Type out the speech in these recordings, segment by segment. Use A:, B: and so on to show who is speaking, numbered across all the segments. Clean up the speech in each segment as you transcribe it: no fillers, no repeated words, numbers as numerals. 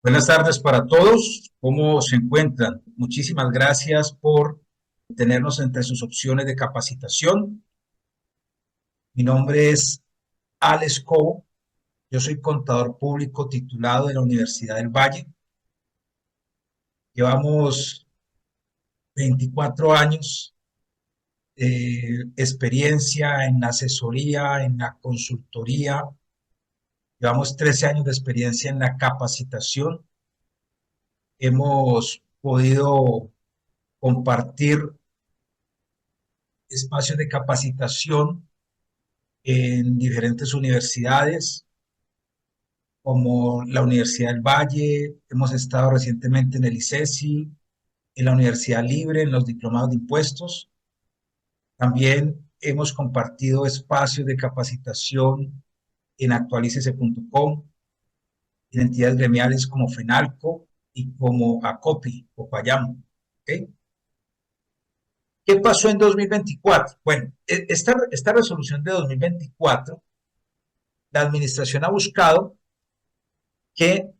A: Buenas tardes para todos. ¿Cómo se encuentran? Muchísimas gracias por tenernos entre sus opciones de capacitación. Mi nombre es Alex Cobo. Yo soy contador público titulado de la Universidad del Valle. Llevamos 24 años de experiencia en la asesoría, en la consultoría. Llevamos 13 años de experiencia en la capacitación. Hemos podido compartir espacios de capacitación en diferentes universidades, como la Universidad del Valle. Hemos estado recientemente en el ICESI, en la Universidad Libre, en los diplomados de impuestos. También hemos compartido espacios de capacitación en actualicese.com, en entidades gremiales como FENALCO y como ACOPI o PAYAM. ¿Okay? ¿Qué pasó en 2024? Bueno, esta resolución de 2024, la administración ha buscado que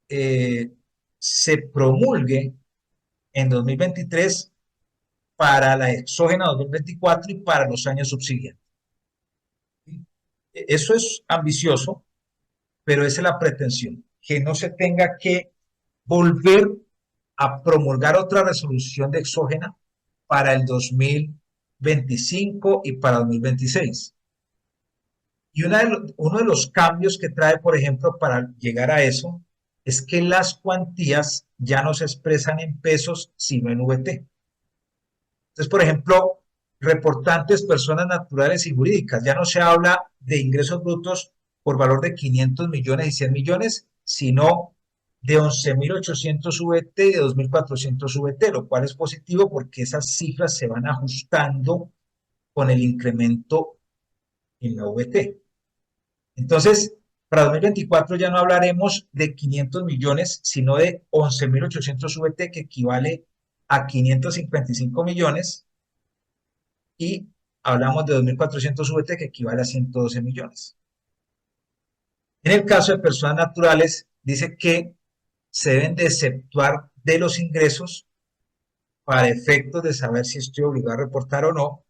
A: eh, se promulgue en 2023 para la exógena 2024 y para los años subsiguientes. Eso es ambicioso, pero esa es la pretensión, que no se tenga que volver a promulgar otra resolución de exógena para el 2025 y para 2026. Y uno de los cambios que trae, por ejemplo, para llegar a eso, es que las cuantías ya no se expresan en pesos, sino en VT. Entonces, por ejemplo, reportantes, personas naturales y jurídicas, ya no se habla de ingresos brutos por valor de 500 millones y 100 millones, sino de 11.800 VT y de 2.400 VT, lo cual es positivo porque esas cifras se van ajustando con el incremento en la VT. Entonces, para 2024 ya no hablaremos de 500 millones, sino de 11.800 VT, que equivale a 555 millones, y hablamos de 2.400 VT, que equivale a 112 millones. En el caso de personas naturales, dice que se deben de exceptuar de los ingresos, para efectos de saber si estoy obligado a reportar o no,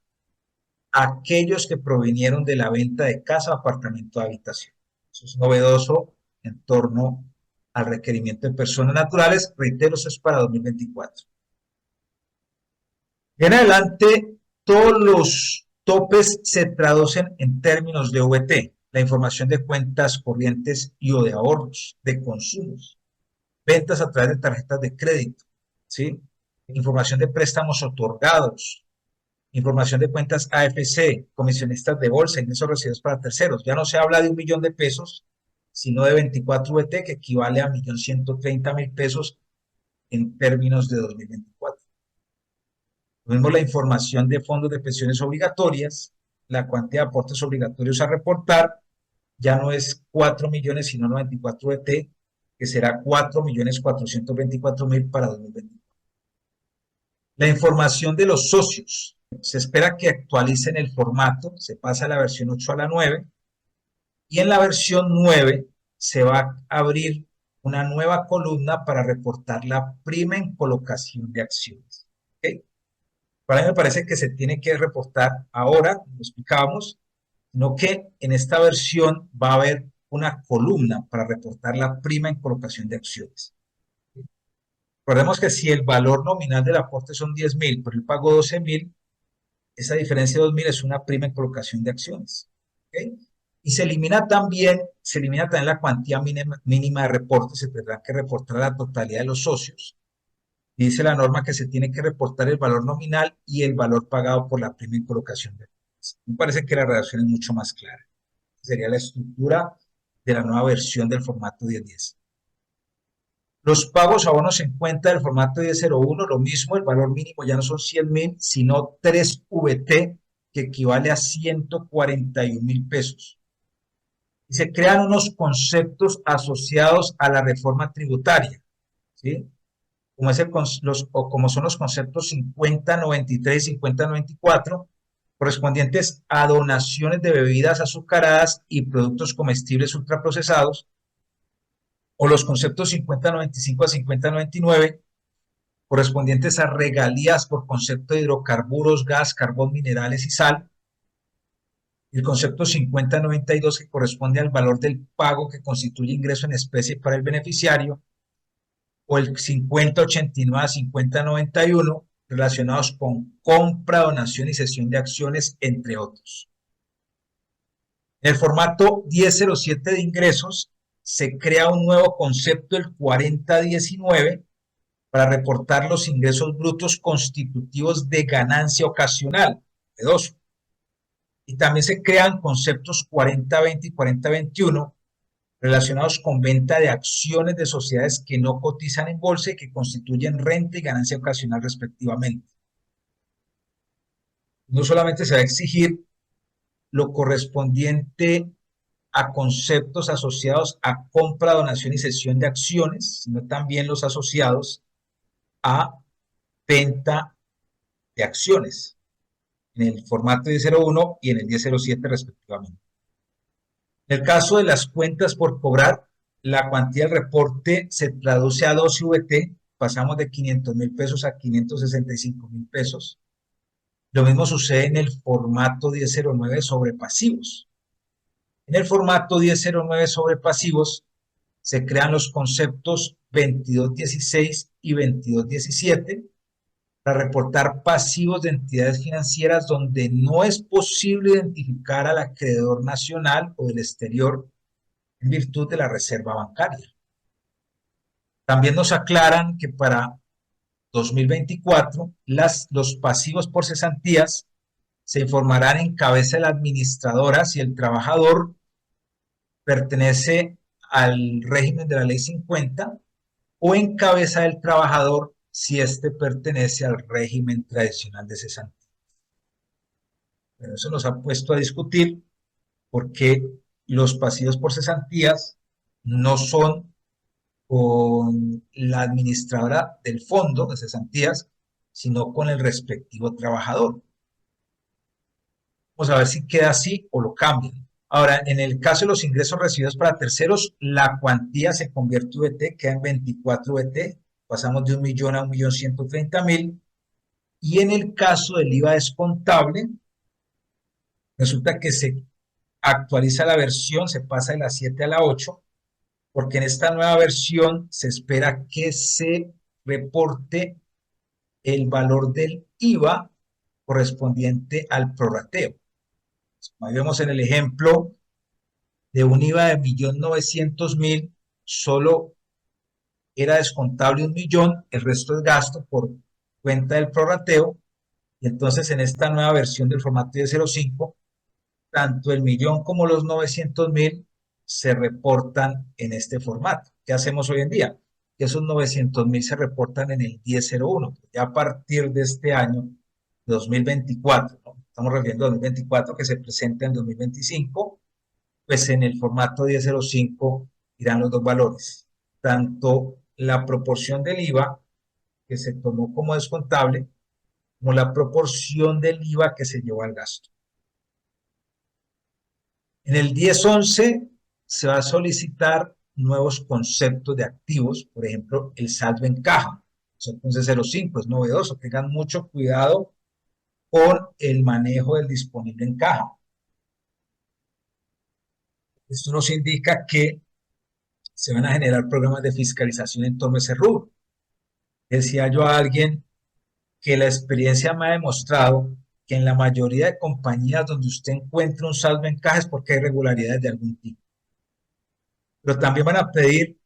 A: aquellos que provinieron de la venta de casa o apartamento de habitación. Eso es novedoso en torno al requerimiento de personas naturales. Reitero, eso es para 2024. En adelante, todos los topes se traducen en términos de VT, la información de cuentas corrientes y o de ahorros, de consumos, ventas a través de tarjetas de crédito, ¿sí? Información de préstamos otorgados, información de cuentas AFC, comisionistas de bolsa, ingresos recibidos para terceros. Ya no se habla de 1 millón de pesos, sino de 24 VT, que equivale a 1.130.000 pesos en términos de 2024. Lo mismo la información de fondos de pensiones obligatorias, la cantidad de aportes obligatorios a reportar, ya no es 4 millones, sino 94 VT, que será 4.424.000 para 2024. La información de los socios. Se espera que actualicen el formato, se pasa a la versión 8 a la 9, y en la versión 9 se va a abrir una nueva columna para reportar la prima en colocación de acciones. ¿Okay? Para mí me parece que se tiene que reportar ahora, lo explicábamos, sino que en esta versión va a haber una columna para reportar la prima en colocación de acciones. Recordemos que si el valor nominal del aporte son 10.000, pero el pago 12.000, esa diferencia de 2.000 es una prima en colocación de acciones. ¿Okay? Y se elimina también la cuantía mínima de reporte. Se tendrá que reportar la totalidad de los socios. Dice la norma que se tiene que reportar el valor nominal y el valor pagado por la prima en colocación de acciones. Me parece que la redacción es mucho más clara. Sería la estructura de la nueva versión del formato 1010. Los pagos a bonos en cuenta del formato 1001, lo mismo, el valor mínimo ya no son 100.000, sino 3 VT, que equivale a 141.000 pesos. Y se crean unos conceptos asociados a la reforma tributaria, ¿sí? Como son los conceptos 5093 y 5094, correspondientes a donaciones de bebidas azucaradas y productos comestibles ultraprocesados, o los conceptos 5095 a 5099, correspondientes a regalías por concepto de hidrocarburos, gas, carbón, minerales y sal. El concepto 5092, que corresponde al valor del pago que constituye ingreso en especie para el beneficiario, o el 5089 a 5091, relacionados con compra, donación y cesión de acciones, entre otros. En el formato 1007 de ingresos, se crea un nuevo concepto, el 4019, para reportar los ingresos brutos constitutivos de ganancia ocasional, novedoso. Y también se crean conceptos 4020 y 4021 relacionados con venta de acciones de sociedades que no cotizan en bolsa y que constituyen renta y ganancia ocasional respectivamente. No solamente se va a exigir lo correspondiente a conceptos asociados a compra, donación y cesión de acciones, sino también los asociados a venta de acciones en el formato 1001 y en el 1007 respectivamente. En el caso de las cuentas por cobrar, la cuantía del reporte se traduce a 12 VT, pasamos de 500.000 pesos a 565.000 pesos. Lo mismo sucede en el formato 1009 sobre pasivos. En el formato 1009 sobre pasivos se crean los conceptos 2216 y 2217 para reportar pasivos de entidades financieras donde no es posible identificar al acreedor nacional o del exterior en virtud de la reserva bancaria. También nos aclaran que para 2024 los pasivos por cesantías se informarán en cabeza de la administradora si el trabajador pertenece al régimen de la ley 50 o en cabeza del trabajador si éste pertenece al régimen tradicional de cesantía. Pero eso nos ha puesto a discutir porque los pasivos por cesantías no son con la administradora del fondo de cesantías, sino con el respectivo trabajador. Vamos a ver si queda así o lo cambian. Ahora, en el caso de los ingresos recibidos para terceros, la cuantía se convierte en VT, queda en 24 VT, pasamos de 1 millón a 1.130.000. Y en el caso del IVA descontable, resulta que se actualiza la versión, se pasa de la 7 a la 8, porque en esta nueva versión se espera que se reporte el valor del IVA correspondiente al prorrateo. Como vemos en el ejemplo de un IVA de 1.900.000, solo era descontable 1 millón, el resto es gasto por cuenta del prorrateo, y entonces en esta nueva versión del formato 1005, tanto el millón como los 900.000 se reportan en este formato. ¿Qué hacemos hoy en día? Que esos 900.000 se reportan en el 1001. Ya a partir de este año 2024, ¿no? Estamos refiriendo a 2024 que se presenta en 2025, pues en el formato 1005 irán los dos valores. Tanto la proporción del IVA que se tomó como descontable, como la proporción del IVA que se llevó al gasto. En el 1011 se va a solicitar nuevos conceptos de activos, por ejemplo, el saldo en caja. Entonces 05 es novedoso, tengan mucho cuidado con el manejo del disponible en caja. Esto nos indica que se van a generar programas de fiscalización en torno a ese rubro. Decía yo a alguien que la experiencia me ha demostrado que en la mayoría de compañías donde usted encuentra un saldo en caja es porque hay irregularidades de algún tipo. Pero también van a pedir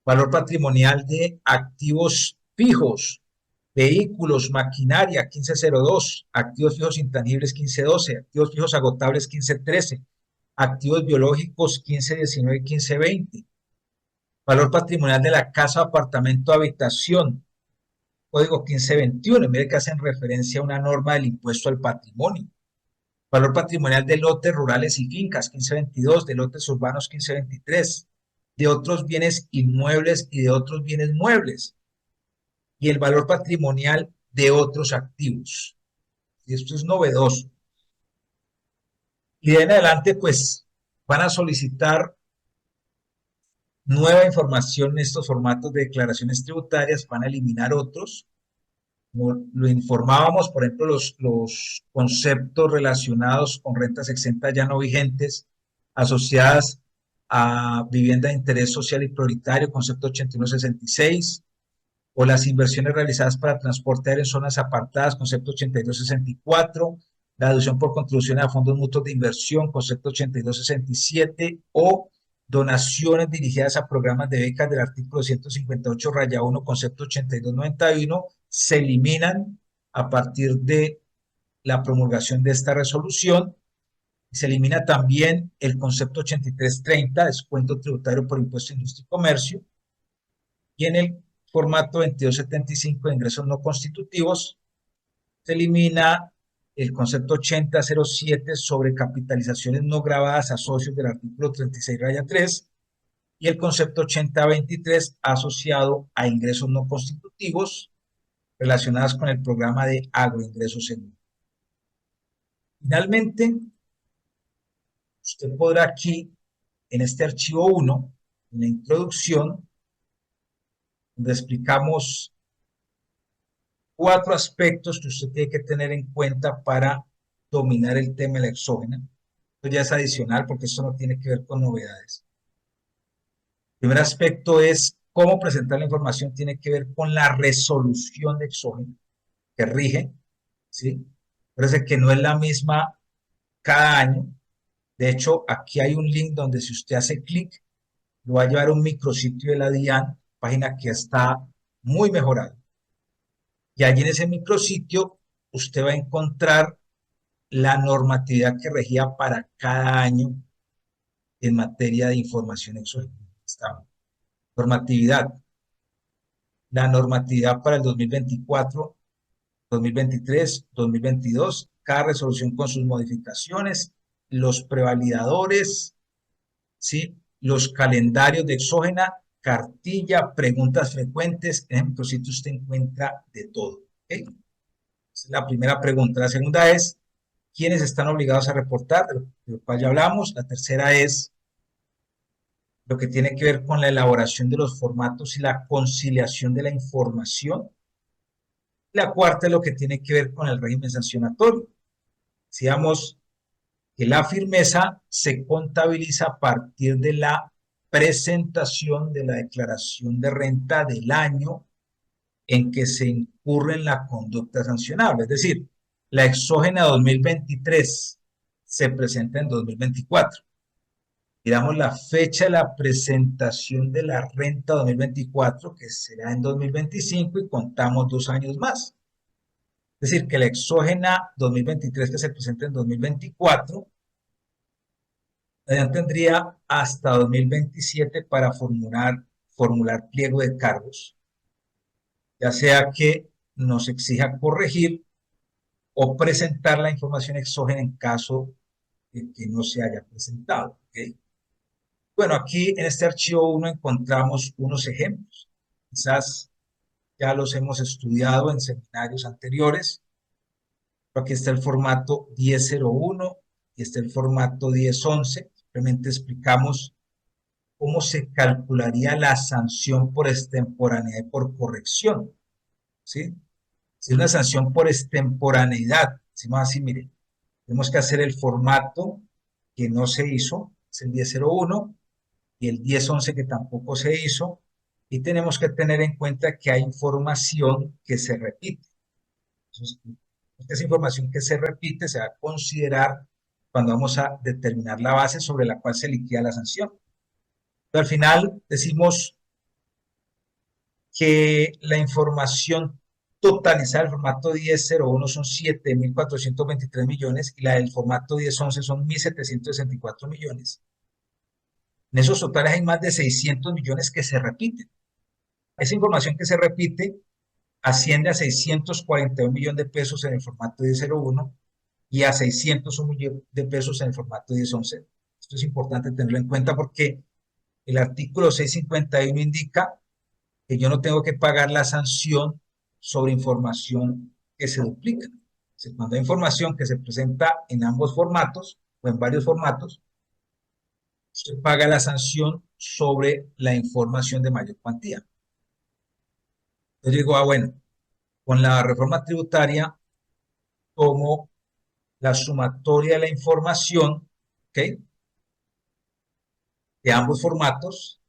A: valor patrimonial de activos fijos, vehículos, maquinaria 1502, activos fijos intangibles 1512, activos fijos agotables 1513, activos biológicos 1519 y 1520, valor patrimonial de la casa, apartamento, habitación, código 1521, mire que hacen referencia a una norma del impuesto al patrimonio. Valor patrimonial de lotes rurales y fincas 1522, de lotes urbanos 1523, de otros bienes inmuebles y de otros bienes muebles, y el valor patrimonial de otros activos. Y esto es novedoso. Y de en adelante, pues, van a solicitar nueva información en estos formatos de declaraciones tributarias, van a eliminar otros. Como lo informábamos, por ejemplo, los conceptos relacionados con rentas exentas ya no vigentes, asociadas a vivienda de interés social y prioritario, concepto 8166, o las inversiones realizadas para transporte aéreo en zonas apartadas, concepto 8264, la deducción por contribuciones a fondos mutuos de inversión, concepto 8267, o donaciones dirigidas a programas de becas del artículo 158-1, concepto 8291, se eliminan a partir de la promulgación de esta resolución. Se elimina también el concepto 8330, descuento tributario por impuesto de industria y comercio, y en el formato 2275 de ingresos no constitutivos se elimina el concepto 8007 sobre capitalizaciones no grabadas a socios del artículo 36-3 y el concepto 8023 asociado a ingresos no constitutivos relacionados con el programa de agroingresos seguro. Finalmente, usted podrá aquí, en este archivo 1, en la introducción, donde explicamos 4 aspectos que usted tiene que tener en cuenta para dominar el tema de la exógena. Esto ya es adicional porque esto no tiene que ver con novedades. El primer aspecto es cómo presentar la información, tiene que ver con la resolución de exógena que rige, ¿sí? Parece que no es la misma cada año. De hecho, aquí hay un link donde si usted hace clic, lo va a llevar a un micrositio de la DIAN, página que está muy mejorada. Y allí en ese micrositio usted va a encontrar la normatividad que regía para cada año en materia de información exógena. Esta normatividad, la normatividad para el 2024, 2023, 2022, cada resolución con sus modificaciones, los prevalidadores, ¿sí? Los calendarios de exógena, cartilla, preguntas frecuentes. En el micrositio usted encuentra de todo. ¿Okay? Esa es la primera pregunta. La segunda es, ¿quiénes están obligados a reportar? De lo cual ya hablamos. La tercera es lo que tiene que ver con la elaboración de los formatos y la conciliación de la información. La cuarta es lo que tiene que ver con el régimen sancionatorio. Decíamos que la firmeza se contabiliza a partir de la presentación de la declaración de renta del año en que se incurre en la conducta sancionable. Es decir, la exógena 2023 se presenta en 2024. Y damos la fecha de la presentación de la renta 2024, que será en 2025, y contamos 2 años más. Es decir, que la exógena 2023 que se presenta en 2024, tendría hasta 2027 para formular pliego de cargos, ya sea que nos exija corregir o presentar la información exógena en caso de que no se haya presentado. ¿Okay? Bueno, aquí en este archivo 1 encontramos unos ejemplos. Quizás ya los hemos estudiado en seminarios anteriores. Aquí está el formato 1001 y está el formato 1011. Simplemente explicamos cómo se calcularía la sanción por extemporaneidad y por corrección. ¿Sí? Si es una sanción por extemporaneidad, decimos así, mire, tenemos que hacer el formato que no se hizo, es el 1001, y el 1011 que tampoco se hizo, y tenemos que tener en cuenta que hay información que se repite. Entonces, esa información que se repite se va a considerar cuando vamos a determinar la base sobre la cual se liquida la sanción. Pero al final decimos que la información totalizada del formato 1001 son 7.423 millones y la del formato 1011 son 1.764 millones. En esos totales hay más de 600 millones que se repiten. Esa información que se repite asciende a 641 millones de pesos en el formato 1001 y a 601 millones de pesos en el formato 1011. Esto es importante tenerlo en cuenta porque el artículo 651 indica que yo no tengo que pagar la sanción sobre información que se duplica. Cuando hay información que se presenta en ambos formatos o en varios formatos, usted paga la sanción sobre la información de mayor cuantía. Entonces digo, bueno, con la reforma tributaria tomo la sumatoria de la información, ¿ok? De ambos formatos,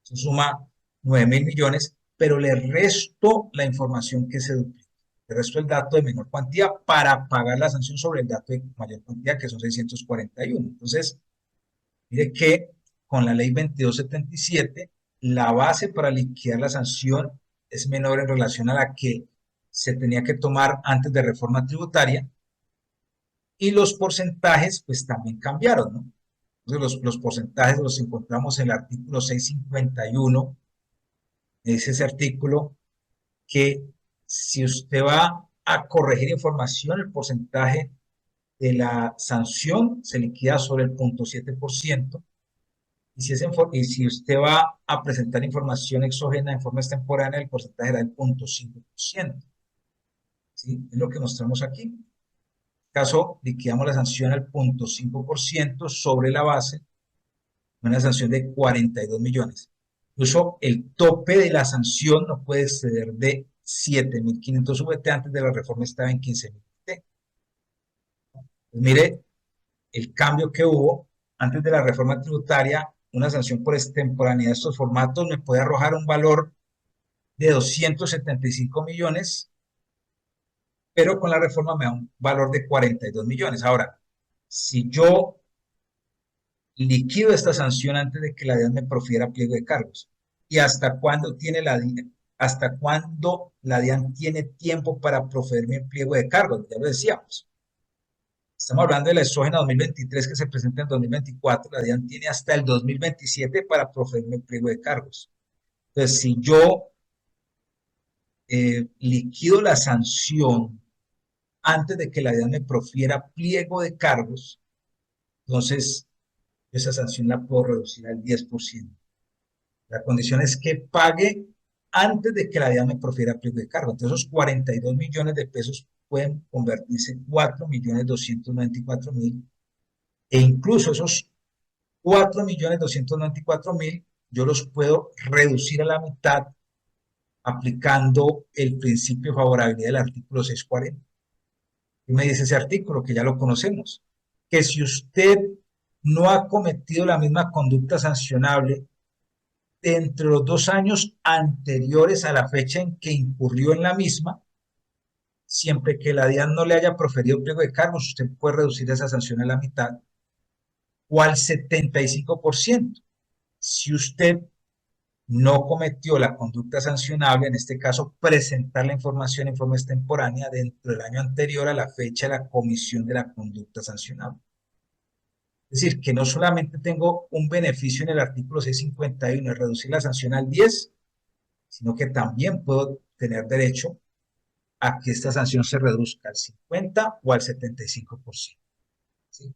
A: se suma 9.000 millones, pero le resto la información que se duplica. Le resto el dato de menor cuantía para pagar la sanción sobre el dato de mayor cuantía, que son 641. Entonces, mire que con la ley 2277, la base para liquidar la sanción es menor en relación a la que se tenía que tomar antes de reforma tributaria, y los porcentajes pues también cambiaron, ¿no? Entonces los porcentajes los encontramos en el artículo 651, es ese artículo que si usted va a corregir información, el porcentaje de la sanción se liquida sobre el 0.7%, y y si usted va a presentar información exógena en forma extemporánea, el porcentaje era del 0.5%. ¿Sí? Es lo que mostramos aquí. En este caso, liquidamos la sanción al 0.5% sobre la base, una sanción de 42 millones. Incluso el tope de la sanción no puede exceder de 7.500 VT, antes de la reforma estaba en 15.000 VT. Pues mire el cambio que hubo antes de la reforma tributaria. Una sanción por extemporaneidad de estos formatos me puede arrojar un valor de 275 millones, pero con la reforma me da un valor de 42 millones. Ahora, si yo liquido esta sanción antes de que la DIAN me profiera pliego de cargos, ¿y hasta cuándo tiene hasta cuándo la DIAN tiene tiempo para proferirme el pliego de cargos? Ya lo decíamos. Estamos hablando de la exógena 2023 que se presenta en 2024. La DIAN tiene hasta el 2027 para proferirme el pliego de cargos. Entonces, si yo liquido la sanción antes de que la DIAN me profiera pliego de cargos, entonces esa sanción la puedo reducir al 10%. La condición es que pague antes de que la DIAN me profiera pliego de cargos. Entonces, esos 42 millones de pesos pueden convertirse en 4.294.000, e incluso esos 4.294.000 yo los puedo reducir a la mitad aplicando el principio de favorabilidad del artículo 640. Y me dice ese artículo, que ya lo conocemos, que si usted no ha cometido la misma conducta sancionable entre los 2 años anteriores a la fecha en que incurrió en la misma, siempre que la DIAN no le haya proferido pliego de cargos, usted puede reducir esa sanción a la mitad o al 75%. Si usted no cometió la conducta sancionable, en este caso, presentar la información en forma extemporánea dentro del año anterior a la fecha de la comisión de la conducta sancionable. Es decir, que no solamente tengo un beneficio en el artículo 651 de reducir la sanción al 10, sino que también puedo tener derecho a que esta sanción se reduzca al 50 o al 75%. ¿Sí?